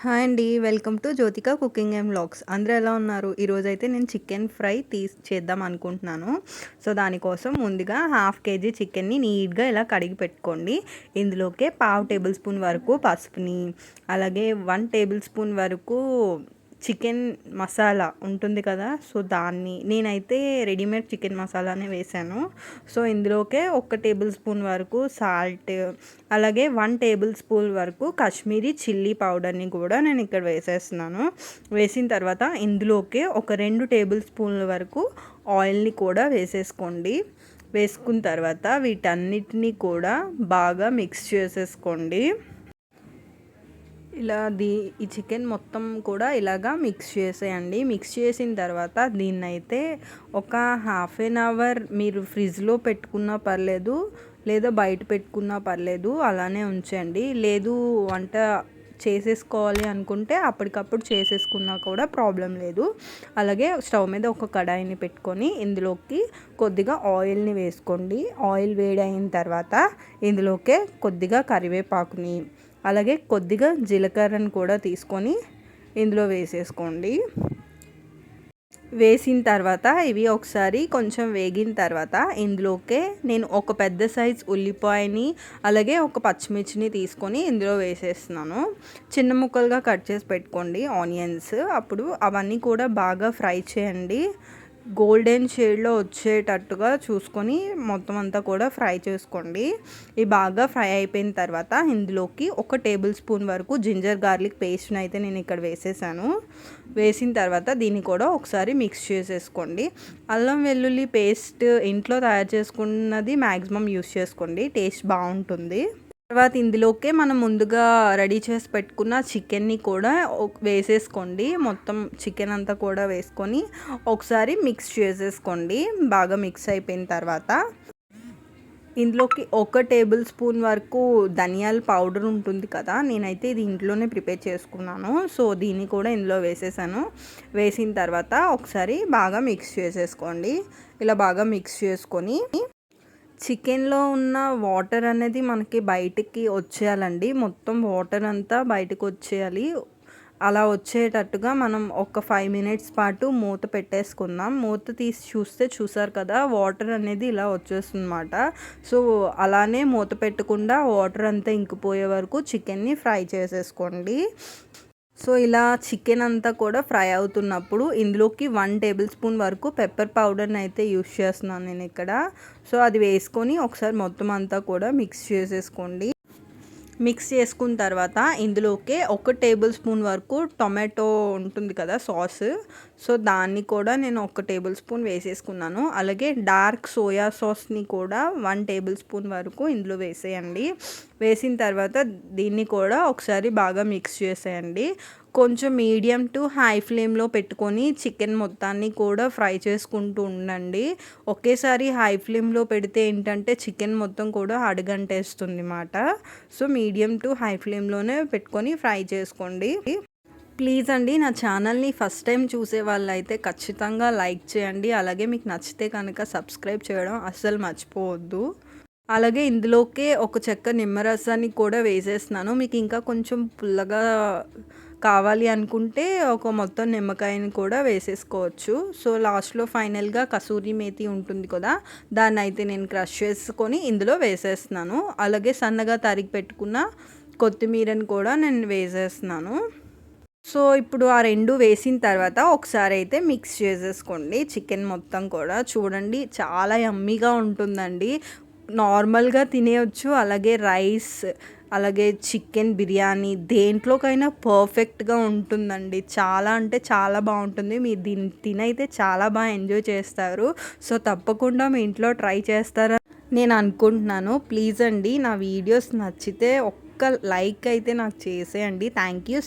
Hi అండి. Welcome to Jyothika cooking and vlogs. అందరూ ఎలా ఉన్నారు? ఈరోజైతే నేను చికెన్ ఫ్రై చేద్దాం అనుకుంటున్నాను. సో దానికోసం ముందుగా హాఫ్ కేజీ చికెన్ని నీట్గా ఇలా కడిగి పెట్టుకోండి. ఇందులోకే పావు టేబుల్ స్పూన్ వరకు పసుపుని, అలాగే 1 టేబుల్ స్పూన్ వరకు చికెన్ మసాలా ఉంటుంది కదా, సో దాన్ని నేనైతే రెడీమేడ్ చికెన్ మసాలానే వేసాను. సో ఇందులోకే 1 టేబుల్ స్పూన్ వరకు సాల్ట్, అలాగే 1 టేబుల్ స్పూన్ వరకు కాశ్మీరీ చిల్లీ పౌడర్ని కూడా నేను ఇక్కడ వేసేస్తున్నాను. వేసిన తర్వాత ఇందులోకే ఒక 2 టేబుల్ స్పూన్ల వరకు ఆయిల్ని కూడా వేసేసుకోండి. వేసుకున్న తర్వాత వీటన్నిటిని కూడా బాగా మిక్స్ చేసేసుకోండి. ఈ చికెన్ మొత్తం కూడా ఇలాగా మిక్స్ చేసేయండి. మిక్స్ చేసిన తర్వాత దీన్నైతే ఒక హాఫ్ ఎన్ అవర్ మీరు ఫ్రిడ్జ్లో పెట్టుకున్నా పర్లేదు, లేదా బయట పెట్టుకున్నా పర్లేదు, అలానే ఉంచండి. లేదు వంట చేసేసుకోవాలి అనుకుంటే అప్పటికప్పుడు చేసేసుకున్నా కూడా ప్రాబ్లం లేదు. అలాగే స్టవ్ మీద ఒక కడాయిని పెట్టుకొని ఇందులోకి కొద్దిగా ఆయిల్ని వేసుకోండి. ఆయిల్ వేడైన తర్వాత ఇందులోకే కొద్దిగా కరివేపాకుని, అలాగే కొద్దిగా జీలకర్రను కూడా తీసుకొని ఇందులో వేసేసుకోండి. వేసిన తర్వాత ఇవి ఒకసారి కొంచెం వేగిన తర్వాత ఇందులోకే నేను ఒక పెద్ద సైజ్ ఉల్లిపాయని, అలాగే ఒక పచ్చిమిర్చిని తీసుకొని ఇందులో వేసేస్తున్నాను. చిన్న ముక్కలుగా కట్ చేసి పెట్టుకోండి ఆనియన్స్. అప్పుడు అవన్నీ కూడా బాగా ఫ్రై చేయండి. గోల్డెన్ షేడ్లో వచ్చేటట్టుగా చూసుకొని మొత్తం అంతా కూడా ఫ్రై చేసుకోండి. ఇవి బాగా ఫ్రై అయిపోయిన తర్వాత ఇందులోకి 1 టేబుల్ స్పూన్ వరకు జింజర్ గార్లిక్ పేస్ట్ని అయితే నేను ఇక్కడ వేసేసాను. వేసిన తర్వాత దీన్ని కూడా ఒకసారి మిక్స్ చేసేసుకోండి. అల్లం వెల్లుల్లి పేస్ట్ ఇంట్లో తయారు చేసుకున్నది మ్యాక్సిమం యూస్ చేసుకోండి, టేస్ట్ బాగుంటుంది. తర్వాత ఇందులోకే మనం ముందుగా రెడీ చేసి పెట్టుకున్న చికెన్ని కూడా వేసేసుకోండి. మొత్తం చికెన్ అంతా కూడా వేసుకొని ఒకసారి మిక్స్ చేసేసుకోండి. బాగా మిక్స్ అయిపోయిన తర్వాత ఇందులోకి 1 టేబుల్ స్పూన్ వరకు ధనియాల పౌడర్ ఉంటుంది కదా, నేనైతే ఇది ఇంట్లోనే ప్రిపేర్ చేసుకున్నాను. సో దీన్ని కూడా ఇందులో వేసేసాను. వేసిన తర్వాత ఒకసారి బాగా మిక్స్ చేసేసుకోండి. ఇలా బాగా మిక్స్ చేసుకొని చికెన్లో ఉన్న వాటర్ అనేది మనకి బయటికి వచ్చేయాలండి. మొత్తం వాటర్ అంతా బయటకు వచ్చేయాలి. అలా వచ్చేటట్టుగా మనం ఒక 5 మినిట్స్ పాటు మూత పెట్టేసుకుందాం. మూత తీసి చూసారు కదా, వాటర్ అనేది ఇలా వచ్చేస్తుందన్నమాట. సో అలానే మూత పెట్టకుండా వాటర్ అంతా ఇంకిపోయే వరకు చికెన్ని ఫ్రై చేసేసుకోండి. సో ఇలా చికెన్ అంతా కూడా ఫ్రై అవుతున్నప్పుడు ఇందులోకి 1 టేబుల్ స్పూన్ వరకు పెప్పర్ పౌడర్ని అయితే యూస్ చేస్తున్నాను నేను ఇక్కడ. సో అది వేసుకొని ఒకసారి మొత్తం అంతా కూడా మిక్స్ చేసేసుకోండి. మిక్స్ చేసుకున్న తర్వాత ఇందులోకే 1 టేబుల్ స్పూన్ వరకు టొమాటో ఉంటుంది కదా సాస్, సో దాన్ని కూడా నేను 1 టేబుల్ స్పూన్ వేసేసుకున్నాను. అలాగే డార్క్ సోయా సాస్ని కూడా 1 టేబుల్ స్పూన్ వరకు ఇందులో వేసేయండి. వేసిన తర్వాత దీన్ని కూడా ఒకసారి బాగా మిక్స్ చేసేయండి. కొంచెం మీడియం టు హై ఫ్లేమ్లో పెట్టుకొని చికెన్ మొత్తాన్ని కూడా ఫ్రై చేసుకుంటూ ఉండండి. ఒకేసారి హై ఫ్లేమ్లో పెడితే ఏంటంటే చికెన్ మొత్తం కూడా అడుగంటేస్తుంది అన్నమాట. సో మీడియం టు హై ఫ్లేమ్లోనే పెట్టుకొని ఫ్రై చేసుకోండి. ప్లీజ్ అండి, నా ఛానల్ని ఫస్ట్ టైం చూసే వాళ్ళైతే ఖచ్చితంగా లైక్ చేయండి. అలాగే మీకు నచ్చితే కనుక సబ్స్క్రైబ్ చేయడం అస్సలు మర్చిపోవద్దు. అలాగే ఇందులోకే ఒక చెక్క నిమ్మరసాన్ని కూడా వేసేస్తున్నాను. మీకు ఇంకా కొంచెం పుల్లగా కావాలి అనుకుంటే ఒక మొత్తం నిమ్మకాయని కూడా వేసేసుకోవచ్చు. సో లాస్ట్లో ఫైనల్గా కసూరి మేతి ఉంటుంది కదా, దాన్ని అయితే నేను క్రష్ చేసుకొని ఇందులో వేసేస్తున్నాను. అలాగే సన్నగా తరిగి పెట్టుకున్న కొత్తిమీరని కూడా నేను వేసేస్తున్నాను. సో ఇప్పుడు ఆ 2 వేసిన తర్వాత ఒకసారి అయితే మిక్స్ చేసేసుకోండి. చికెన్ మొత్తం కూడా చూడండి, చాలా యమ్మీగా ఉంటుందండి. నార్మల్గా తినేయచ్చు, అలాగే రైస్, అలాగే చికెన్ బిర్యానీ దేంట్లోకైనా పర్ఫెక్ట్గా ఉంటుందండి. చాలా అంటే చాలా బాగుంటుంది. మీరు దీన్ని తినైతే చాలా బాగా ఎంజాయ్ చేస్తారు. సో తప్పకుండా మీ ఇంట్లో ట్రై చేస్తారని నేను అనుకుంటున్నాను. ప్లీజ్ అండి, నా వీడియోస్ నచ్చితే ఒక్క లైక్ అయితే నాకు చేసేయండి. Thank you.